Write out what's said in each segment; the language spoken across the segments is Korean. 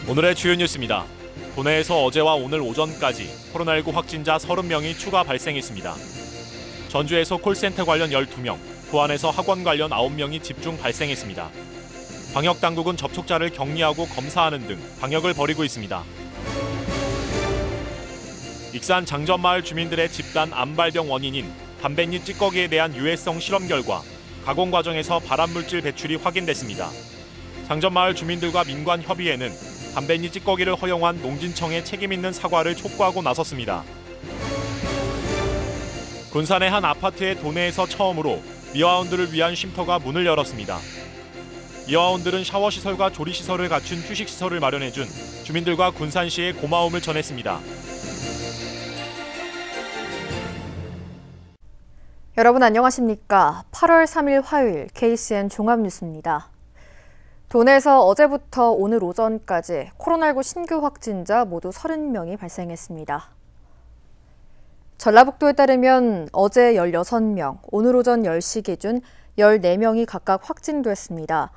오늘의 주요 뉴스입니다. 도내에서 어제와 오늘 오전까지 코로나19 확진자 30명이 추가 발생했습니다. 전주에서 콜센터 관련 12명, 부안에서 학원 관련 9명이 집중 발생했습니다. 방역당국은 접촉자를 격리하고 검사하는 등 방역을 벌이고 있습니다. 익산 장전마을 주민들의 집단 암발병 원인인 담뱃잎 찌꺼기에 대한 유해성 실험 결과 가공 과정에서 발암물질 배출이 확인됐습니다. 장전마을 주민들과 민관협의회는 담뱃잎 찌꺼기를 허용한 농진청에 책임있는 사과를 촉구하고 나섰습니다. 군산의 한 아파트의 도내에서 처음으로 미화원들을 위한 쉼터가 문을 열었습니다. 미화원들은 샤워시설과 조리시설을 갖춘 휴식시설을 마련해준 주민들과 군산시에 고마움을 전했습니다. 여러분 안녕하십니까? 8월 3일 화요일 KCN 종합뉴스입니다. 도내에서 어제부터 오늘 오전까지 코로나19 신규 확진자 모두 30명이 발생했습니다. 전라북도에 따르면 어제 16명, 오늘 오전 10시 기준 14명이 각각 확진됐습니다.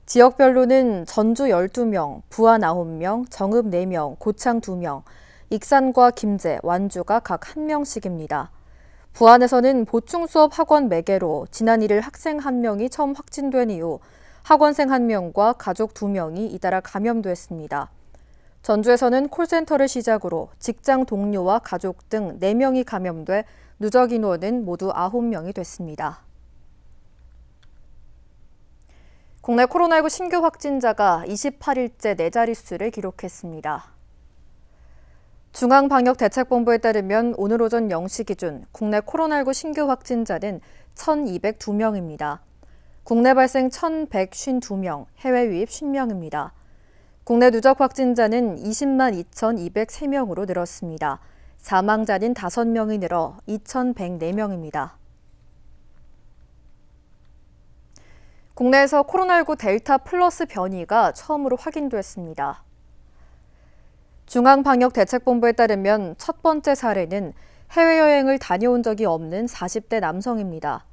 지역별로는 전주 12명, 부안 9명, 정읍 4명, 고창 2명, 익산과 김제, 완주가 각 1명씩입니다. 부안에서는 보충수업 학원 매개로 지난 1일 학생 1명이 처음 확진된 이후 학원생 1명과 가족 2명이 잇따라 감염됐습니다. 전주에서는 콜센터를 시작으로 직장 동료와 가족 등 4명이 감염돼 누적 인원은 모두 9명이 됐습니다. 국내 코로나19 신규 확진자가 28일째 4자릿수를 기록했습니다. 중앙방역대책본부에 따르면 오늘 오전 0시 기준 국내 코로나19 신규 확진자는 1,202명입니다. 국내 발생 1,152명, 해외 유입 50명입니다. 국내 누적 확진자는 20만 2,203명으로 늘었습니다. 사망자는 5명이 늘어 2,104명입니다. 국내에서 코로나19 델타 플러스 변이가 처음으로 확인됐습니다. 중앙방역대책본부에 따르면 첫 번째 사례는 해외여행을 다녀온 적이 없는 40대 남성입니다.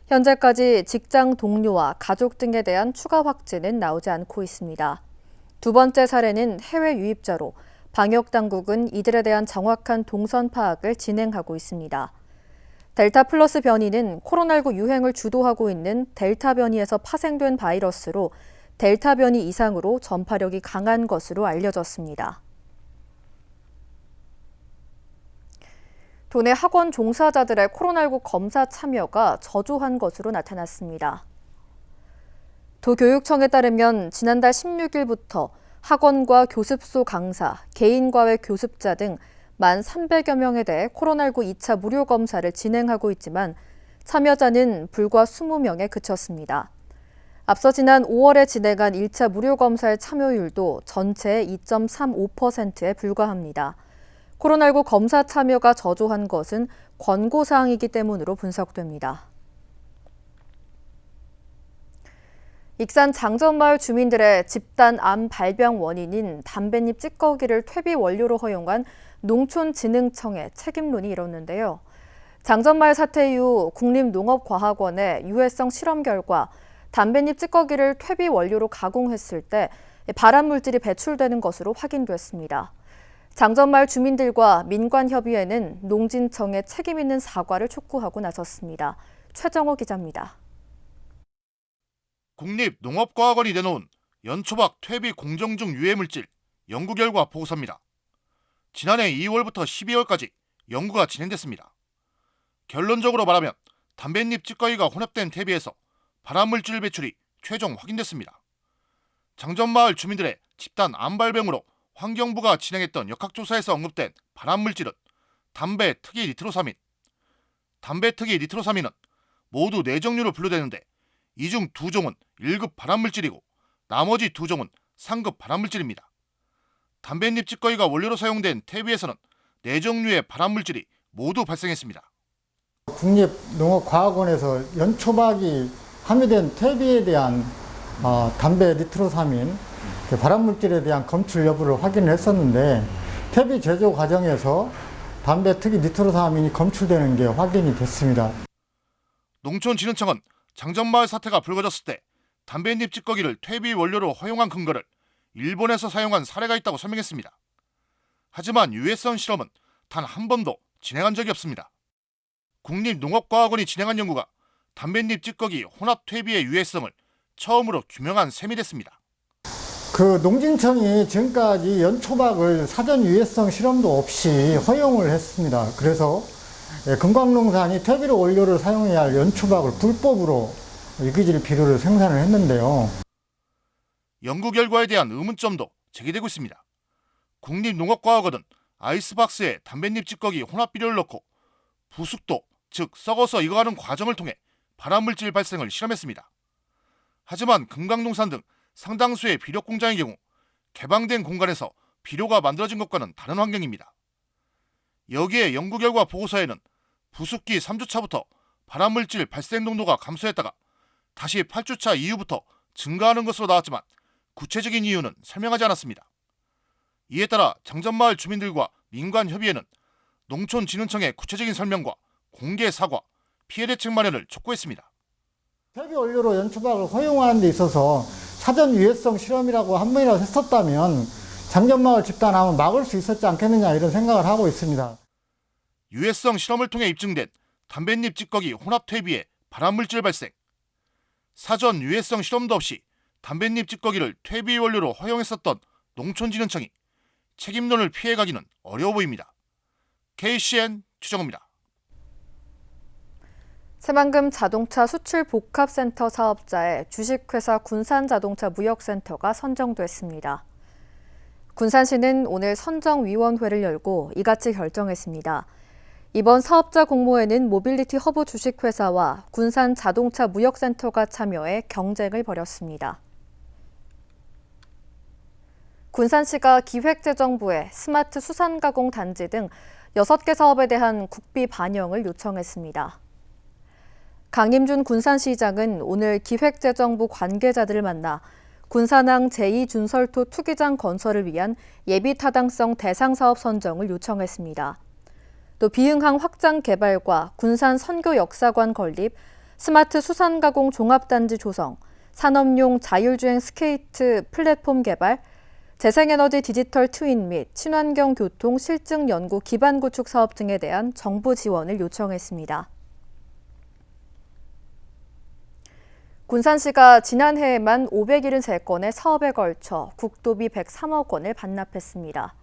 현재까지 직장 동료와 가족 등에 대한 추가 확진은 나오지 않고 있습니다. 두 번째 사례는 해외 유입자로 방역당국은 이들에 대한 정확한 동선 파악을 진행하고 있습니다. 델타 플러스 변이는 코로나19 유행을 주도하고 있는 델타 변이에서 파생된 바이러스로 델타 변이 이상으로 전파력이 강한 것으로 알려졌습니다. 도내 학원 종사자들의 코로나19 검사 참여가 저조한 것으로 나타났습니다. 도교육청에 따르면 지난달 16일부터 학원과 교습소 강사, 개인과외 교습자 등 만 300여 명에 대해 코로나19 2차 무료 검사를 진행하고 있지만 참여자는 불과 20명에 그쳤습니다. 앞서 지난 5월에 진행한 1차 무료 검사의 참여율도 전체의 2.35%에 불과합니다. 코로나19 검사 참여가 저조한 것은 권고사항이기 때문으로 분석됩니다. 익산 장전마을 주민들의 집단 암 발병 원인인 담뱃잎 찌꺼기를 퇴비 원료로 허용한 농촌진흥청의 책임론이 일었는데요. 장전마을 사태 이후 국립농업과학원의 유해성 실험 결과 담뱃잎 찌꺼기를 퇴비 원료로 가공했을 때 발암물질이 배출되는 것으로 확인됐습니다. 장전마을 주민들과 민관협의회는 농진청에 책임 있는 사과를 촉구하고 나섰습니다. 최정호 기자입니다. 국립농업과학원이 내놓은 연초박 퇴비 공정 중 유해물질 연구 결과 보고서입니다. 지난해 2월부터 12월까지 연구가 진행됐습니다. 결론적으로 말하면 담뱃잎 찌꺼기가 혼합된 퇴비에서 발암물질 배출이 최종 확인됐습니다. 장전마을 주민들의 집단 암발병으로 환경부가 진행했던 역학조사에서 언급된 발암물질은 담배 특이 니트로사민. 담배 특이 니트로사민은 모두 4종류로 분류되는데 이 중 2종은 1급 발암물질이고 나머지 2종은 3급 발암물질입니다. 담뱃잎 찌꺼기가 원료로 사용된 퇴비에서는 4종류의 발암물질이 모두 발생했습니다. 국립농업과학원에서 연초박이 함유된 퇴비에 대한 담배 니트로사민 발암물질에 대한 검출 여부를 확인을 했었는데 퇴비 제조 과정에서 담배 특이 니트로사민이 검출되는 게 확인이 됐습니다. 농촌진흥청은 장전마을 사태가 불거졌을 때 담뱃잎 찌꺼기를 퇴비 원료로 허용한 근거를 일본에서 사용한 사례가 있다고 설명했습니다. 하지만 유해성 실험은 단 한 번도 진행한 적이 없습니다. 국립농업과학원이 진행한 연구가 담뱃잎 찌꺼기 혼합 퇴비의 유해성을 처음으로 규명한 셈이 됐습니다. 그 농진청이 지금까지 연초박을 사전 유해성 실험도 없이 허용을 했습니다. 그래서 금강농산이 퇴비로 원료를 사용해야 할 연초박을 불법으로 유기질 비료를 생산을 했는데요. 연구 결과에 대한 의문점도 제기되고 있습니다. 국립농업과학원은 아이스박스에 담뱃잎 찌꺼기 혼합 비료를 넣고 부숙도, 즉 썩어서 익어가는 과정을 통해 발암물질 발생을 실험했습니다. 하지만 금강농산 등 상당수의 비료 공장의 경우 개방된 공간에서 비료가 만들어진 것과는 다른 환경입니다. 여기에 연구 결과 보고서에는 부숙기 3주차부터 발암물질 발생 농도가 감소했다가 다시 8주차 이후부터 증가하는 것으로 나왔지만 구체적인 이유는 설명하지 않았습니다. 이에 따라 장전마을 주민들과 민관협의회는 농촌진흥청의 구체적인 설명과 공개 사과, 피해 대책 마련을 촉구했습니다. 퇴비 원료로 연초박을 허용하는 데 있어서 사전 유해성 실험이라고 한 번이라도 했었다면 장전마을 집단하면 막을 수 있었지 않겠느냐 이런 생각을 하고 있습니다. 유해성 실험을 통해 입증된 담뱃잎 찌꺼기 혼합 퇴비의 발암물질 발생. 사전 유해성 실험도 없이 담뱃잎 찌꺼기를 퇴비 원료로 허용했었던 농촌진흥청이 책임론을 피해가기는 어려워 보입니다. KCN 최정우입니다. 새만금 자동차 수출 복합센터 사업자의 주식회사 군산자동차 무역센터가 선정됐습니다. 군산시는 오늘 선정위원회를 열고 이같이 결정했습니다. 이번 사업자 공모에는 모빌리티 허브 주식회사와 군산자동차 무역센터가 참여해 경쟁을 벌였습니다. 군산시가 기획재정부에 스마트 수산가공 단지 등 6개 사업에 대한 국비 반영을 요청했습니다. 강임준 군산시장은 오늘 기획재정부 관계자들을 만나 군산항 제2준설토 투기장 건설을 위한 예비타당성 대상사업 선정을 요청했습니다. 또 비흥항 확장 개발과 군산 선교역사관 건립, 스마트 수산가공 종합단지 조성, 산업용 자율주행 스케이트 플랫폼 개발, 재생에너지 디지털 트윈 및 친환경 교통 실증 연구 기반 구축 사업 등에 대한 정부 지원을 요청했습니다. 군산시가 지난해에만 573건의 사업에 걸쳐 국도비 103억 원을 반납했습니다.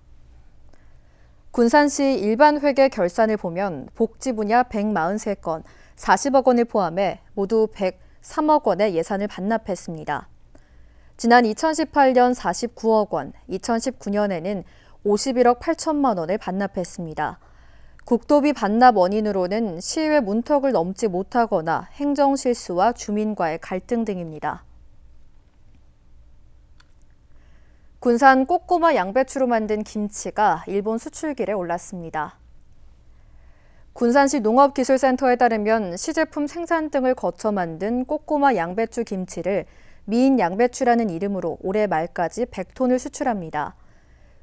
군산시 일반 회계 결산을 보면 복지 분야 143건, 40억 원을 포함해 모두 103억 원의 예산을 반납했습니다. 지난 2018년 49억 원, 2019년에는 51억 8천만 원을 반납했습니다. 국도비 반납 원인으로는 시의회 문턱을 넘지 못하거나 행정실수와 주민과의 갈등 등입니다. 군산 꼬꼬마 양배추로 만든 김치가 일본 수출길에 올랐습니다. 군산시 농업기술센터에 따르면 시제품 생산 등을 거쳐 만든 꼬꼬마 양배추 김치를 미인 양배추라는 이름으로 올해 말까지 100톤을 수출합니다.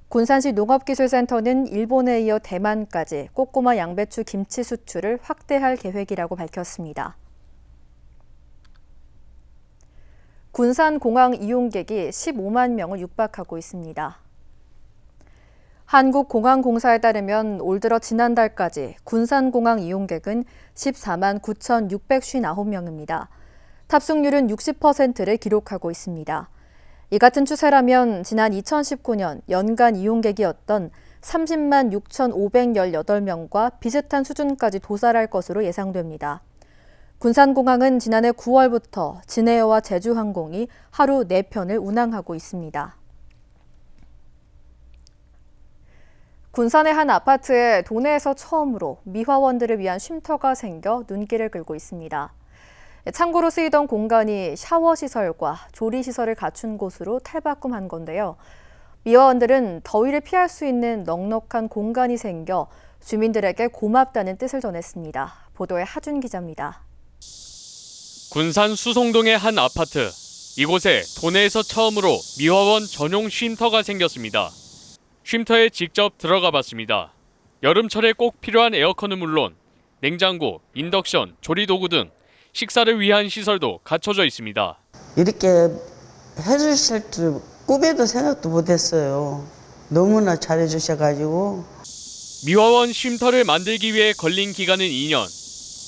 군산시 농업기술센터는 일본에 이어 대만까지 꼬꼬마 양배추 김치 수출을 확대할 계획이라고 밝혔습니다. 군산공항 이용객이 15만 명을 육박하고 있습니다. 한국공항공사에 따르면 올 들어 지난달까지 군산공항 이용객은 14만 9,659명입니다. 탑승률은 60%를 기록하고 있습니다. 이 같은 추세라면 지난 2019년 연간 이용객이었던 30만 6,518명과 비슷한 수준까지 도달할 것으로 예상됩니다. 군산공항은 지난해 9월부터 진에어와 제주항공이 하루 4편을 운항하고 있습니다. 군산의 한 아파트에 도내에서 처음으로 미화원들을 위한 쉼터가 생겨 눈길을 끌고 있습니다. 창고로 쓰이던 공간이 샤워시설과 조리시설을 갖춘 곳으로 탈바꿈한 건데요. 미화원들은 더위를 피할 수 있는 넉넉한 공간이 생겨 주민들에게 고맙다는 뜻을 전했습니다. 보도에 하준 기자입니다. 군산 수송동의 한 아파트. 이곳에 도내에서 처음으로 미화원 전용 쉼터가 생겼습니다. 쉼터에 직접 들어가 봤습니다. 여름철에 꼭 필요한 에어컨은 물론 냉장고, 인덕션, 조리도구 등 식사를 위한 시설도 갖춰져 있습니다. 이렇게 해주실 줄 꿈에도 생각도 못했어요. 너무나 잘해주셔가지고. 미화원 쉼터를 만들기 위해 걸린 기간은 2년.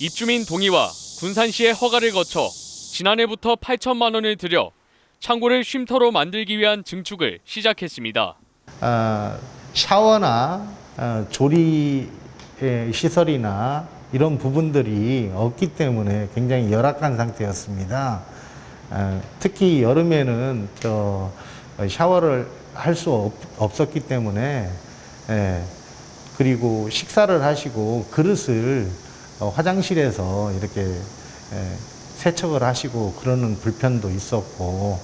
입주민 동의와 군산시의 허가를 거쳐 지난해부터 8천만 원을 들여 창고를 쉼터로 만들기 위한 증축을 시작했습니다. 샤워나 조리 시설이나 이런 부분들이 없기 때문에 굉장히 열악한 상태였습니다. 특히 여름에는 샤워를 할 수 없었기 때문에 그리고 식사를 하시고 그릇을 화장실에서 이렇게 세척을 하시고 그러는 불편도 있었고.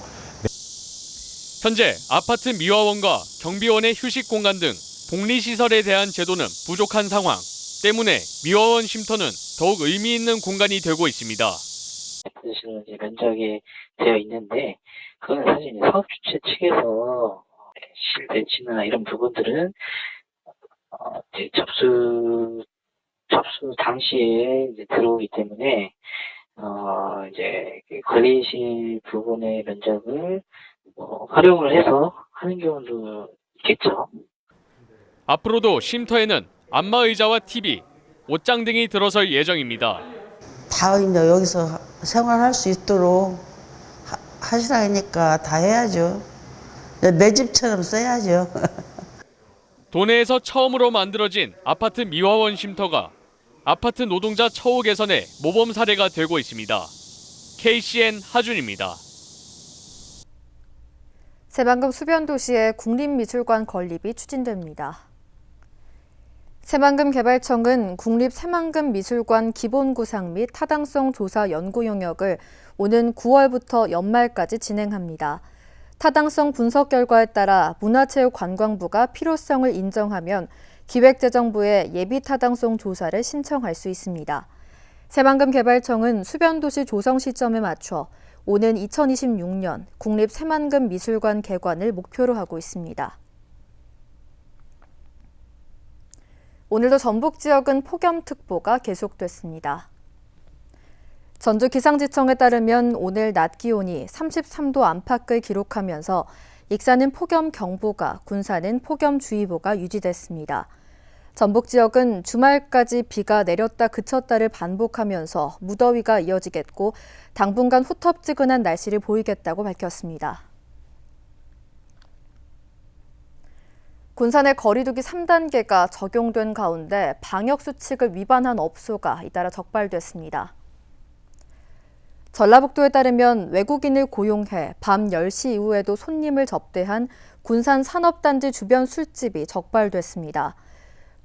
현재 아파트 미화원과 경비원의 휴식 공간 등 복리시설에 대한 제도는 부족한 상황 때문에 미화원 쉼터는 더욱 의미 있는 공간이 되고 있습니다. 아파트실은 이제 면적이 되어 있는데 그건 사실 이제 사업 주체 측에서 실 배치나 이런 부분들은 이제 접수 당시에 이제 들어오기 때문에 이제 관리실 부분의 면적을 활용을 해서 하는 경우도 있겠죠. 앞으로도 쉼터에는 안마의자와 TV, 옷장 등이 들어설 예정입니다. 다 이제 여기서 생활할 수 있도록 하시라 하니까 다 해야죠. 내 집처럼 써야죠. 도내에서 처음으로 만들어진 아파트 미화원 쉼터가 아파트 노동자 처우 개선의 모범 사례가 되고 있습니다. KCN 하준입니다. 새만금 수변도시의 국립미술관 건립이 추진됩니다. 새만금 개발청은 국립 새만금 미술관 기본구상 및 타당성 조사 연구 용역을 오는 9월부터 연말까지 진행합니다. 타당성 분석 결과에 따라 문화체육관광부가 필요성을 인정하면 기획재정부에 예비 타당성 조사를 신청할 수 있습니다. 새만금 개발청은 수변도시 조성 시점에 맞춰 오는 2026년 국립 새만금 미술관 개관을 목표로 하고 있습니다. 오늘도 전북 지역은 폭염특보가 계속됐습니다. 전주기상지청에 따르면 오늘 낮 기온이 33도 안팎을 기록하면서 익산은 폭염경보가, 군산은 폭염주의보가 유지됐습니다. 전북 지역은 주말까지 비가 내렸다 그쳤다를 반복하면서 무더위가 이어지겠고 당분간 후텁지근한 날씨를 보이겠다고 밝혔습니다. 군산의 거리두기 3단계가 적용된 가운데 방역수칙을 위반한 업소가 잇따라 적발됐습니다. 전라북도에 따르면 외국인을 고용해 밤 10시 이후에도 손님을 접대한 군산 산업단지 주변 술집이 적발됐습니다.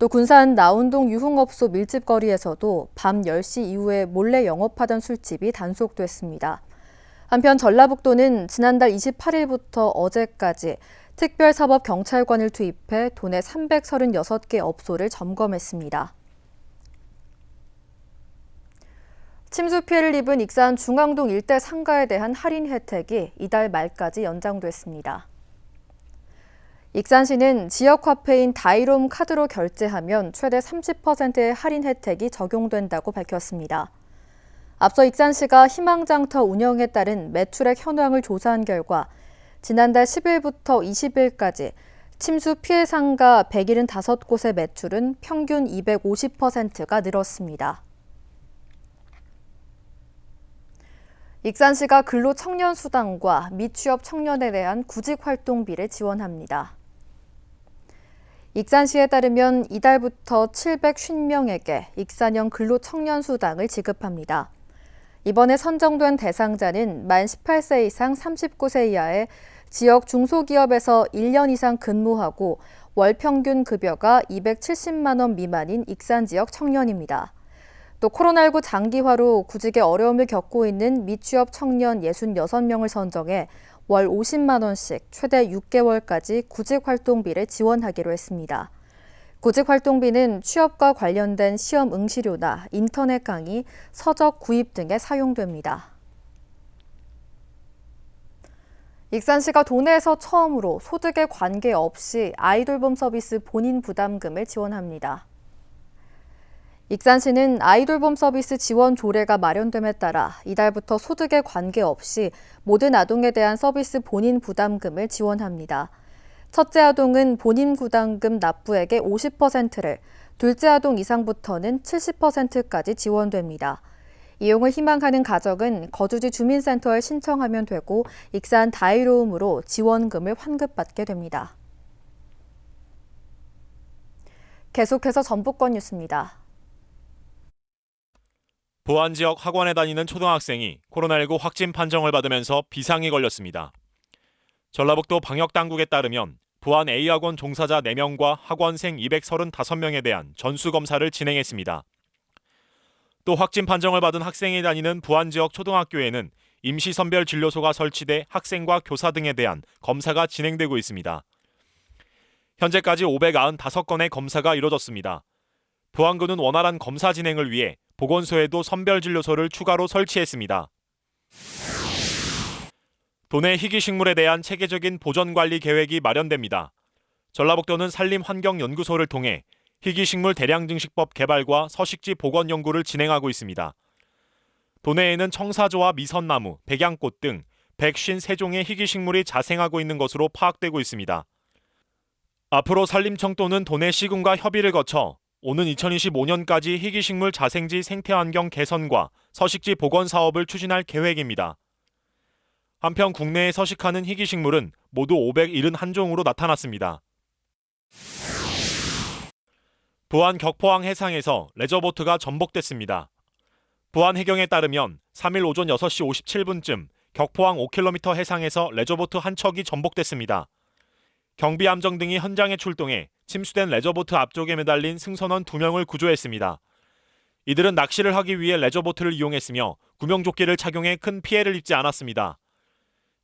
또 군산 나운동 유흥업소 밀집거리에서도 밤 10시 이후에 몰래 영업하던 술집이 단속됐습니다. 한편 전라북도는 지난달 28일부터 어제까지 특별사법경찰관을 투입해 도내 336개 업소를 점검했습니다. 침수 피해를 입은 익산 중앙동 일대 상가에 대한 할인 혜택이 이달 말까지 연장됐습니다. 익산시는 지역 화폐인 다이롬 카드로 결제하면 최대 30%의 할인 혜택이 적용된다고 밝혔습니다. 앞서 익산시가 희망장터 운영에 따른 매출액 현황을 조사한 결과 지난달 10일부터 20일까지 침수 피해 상가 175곳의 매출은 평균 250%가 늘었습니다. 익산시가 근로청년수당과 미취업 청년에 대한 구직활동비를 지원합니다. 익산시에 따르면 이달부터 750명에게 익산형 근로청년수당을 지급합니다. 이번에 선정된 대상자는 만 18세 이상 39세 이하의 지역 중소기업에서 1년 이상 근무하고 월 평균 급여가 270만 원 미만인 익산 지역 청년입니다. 또 코로나19 장기화로 구직에 어려움을 겪고 있는 미취업 청년 66명을 선정해 월 50만 원씩 최대 6개월까지 구직활동비를 지원하기로 했습니다. 구직활동비는 취업과 관련된 시험 응시료나 인터넷 강의, 서적 구입 등에 사용됩니다. 익산시가 도내에서 처음으로 소득에 관계없이 아이돌봄 서비스 본인 부담금을 지원합니다. 익산시는 아이돌봄 서비스 지원 조례가 마련됨에 따라 이달부터 소득에 관계없이 모든 아동에 대한 서비스 본인 부담금을 지원합니다. 첫째 아동은 본인 부담금 납부액의 50%를, 둘째 아동 이상부터는 70%까지 지원됩니다. 이용을 희망하는 가정은 거주지 주민센터에 신청하면 되고 익산 다이로움으로 지원금을 환급받게 됩니다. 계속해서 전북권 뉴스입니다. 부안 지역 학원에 다니는 초등학생이 코로나19 확진 판정을 받으면서 비상이 걸렸습니다. 전라북도 방역당국에 따르면 부안 A학원 종사자 4명과 학원생 235명에 대한 전수검사를 진행했습니다. 또 확진 판정을 받은 학생이 다니는 부안 지역 초등학교에는 임시선별진료소가 설치돼 학생과 교사 등에 대한 검사가 진행되고 있습니다. 현재까지 595건의 검사가 이뤄졌습니다. 부안군은 원활한 검사 진행을 위해 보건소에도 선별진료소를 추가로 설치했습니다. 도내 희귀식물에 대한 체계적인 보존관리 계획이 마련됩니다. 전라북도는 산림환경연구소를 통해 희귀식물 대량증식법 개발과 서식지 복원 연구를 진행하고 있습니다. 도내에는 청사조와 미선나무, 백양꽃 등 153종의 희귀식물이 자생하고 있는 것으로 파악되고 있습니다. 앞으로 산림청도는 도내 시군과 협의를 거쳐 오는 2025년까지 희귀식물 자생지 생태환경 개선과 서식지 복원 사업을 추진할 계획입니다. 한편 국내에 서식하는 희귀식물은 모두 571종으로 나타났습니다. 부안 격포항 해상에서 레저보트가 전복됐습니다. 부안 해경에 따르면 3일 오전 6시 57분쯤 격포항 5km 해상에서 레저보트 한 척이 전복됐습니다. 경비함정 등이 현장에 출동해 침수된 레저보트 앞쪽에 매달린 승선원 2명을 구조했습니다. 이들은 낚시를 하기 위해 레저보트를 이용했으며 구명조끼를 착용해 큰 피해를 입지 않았습니다.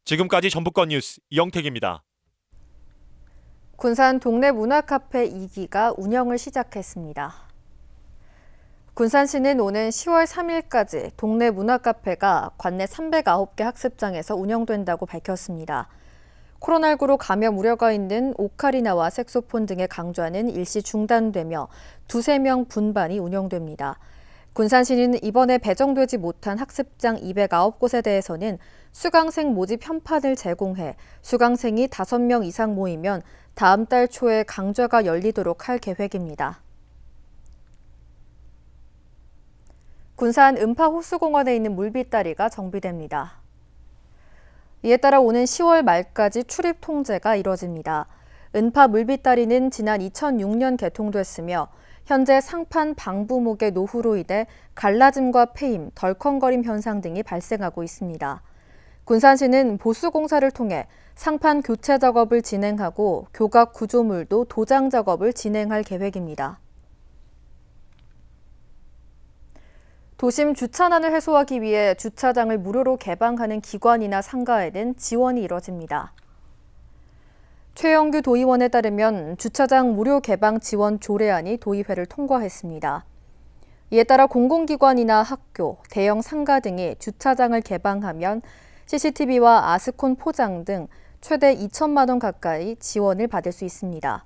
지금까지 전북권 뉴스 이영택입니다. 군산 동네 문화카페 2기가 운영을 시작했습니다. 군산시는 오는 10월 3일까지 동네 문화카페가 관내 309개 학습장에서 운영된다고 밝혔습니다. 코로나19로 감염 우려가 있는 오카리나와 색소폰 등의 강좌는 일시 중단되며 2~3명 분반이 운영됩니다. 군산시는 이번에 배정되지 못한 학습장 209곳에 대해서는 수강생 모집 현판을 제공해 수강생이 5명 이상 모이면 다음 달 초에 강좌가 열리도록 할 계획입니다. 군산 음파 호수공원에 있는 물빗다리가 정비됩니다. 이에 따라 오는 10월 말까지 출입 통제가 이뤄집니다. 은파 물빗다리는 지난 2006년 개통됐으며 현재 상판 방부목의 노후로 인해 갈라짐과 패임, 덜컹거림 현상 등이 발생하고 있습니다. 군산시는 보수공사를 통해 상판 교체 작업을 진행하고 교각 구조물도 도장 작업을 진행할 계획입니다. 도심 주차난을 해소하기 위해 주차장을 무료로 개방하는 기관이나 상가에는 지원이 이뤄집니다. 최영규 도의원에 따르면 주차장 무료 개방 지원 조례안이 도의회를 통과했습니다. 이에 따라 공공기관이나 학교, 대형 상가 등이 주차장을 개방하면 CCTV와 아스콘 포장 등 최대 2천만 원 가까이 지원을 받을 수 있습니다.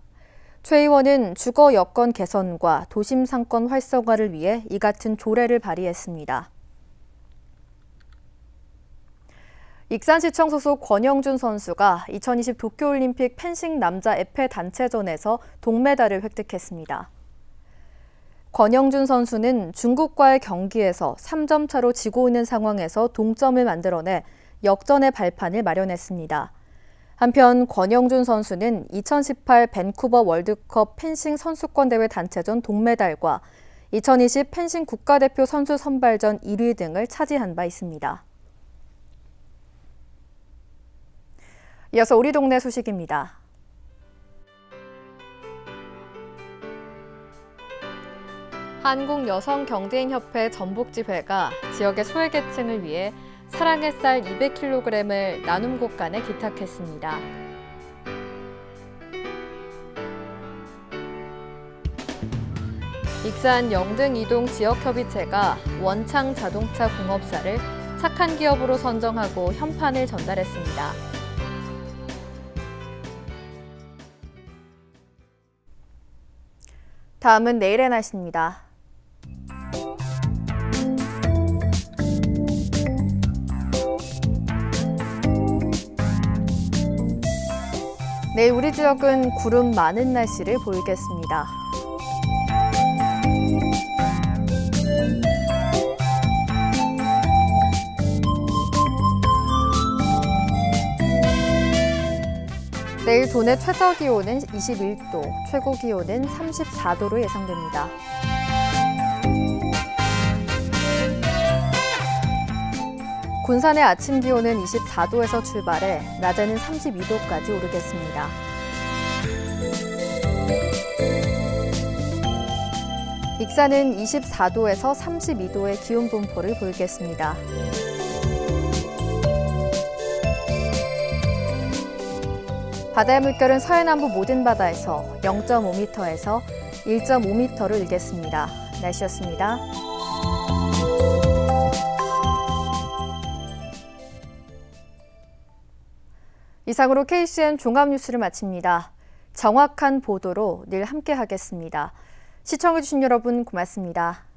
최 의원은 주거 여건 개선과 도심 상권 활성화를 위해 이 같은 조례를 발의했습니다. 익산시청 소속 권영준 선수가 2020 도쿄올림픽 펜싱 남자 에페 단체전에서 동메달을 획득했습니다. 권영준 선수는 중국과의 경기에서 3점 차로 지고 있는 상황에서 동점을 만들어내 역전의 발판을 마련했습니다. 한편 권영준 선수는 2018 밴쿠버 월드컵 펜싱 선수권 대회 단체전 동메달과 2020 펜싱 국가대표 선수 선발전 1위 등을 차지한 바 있습니다. 이어서 우리 동네 소식입니다. 한국여성경제인협회 전북지회가 지역의 소외계층을 위해 사랑의 쌀 200kg을 나눔 곳간에 기탁했습니다. 익산 영등 이동 지역협의체가 원창 자동차 공업사를 착한 기업으로 선정하고 현판을 전달했습니다. 다음은 내일의 날씨입니다. 내일 우리 지역은 구름 많은 날씨를 보이겠습니다. 내일 도내 최저 기온은 21도, 최고 기온은 34도로 예상됩니다. 군산의 아침 기온은 24도에서 출발해 낮에는 32도까지 오르겠습니다. 익산은 24도에서 32도의 기온 분포를 보이겠습니다. 바다의 물결은 서해남부 모든 바다에서 0.5m에서 1.5m로 일겠습니다. 날씨였습니다. 이상으로 KCN 종합뉴스를 마칩니다. 정확한 보도로 늘 함께하겠습니다. 시청해주신 여러분 고맙습니다.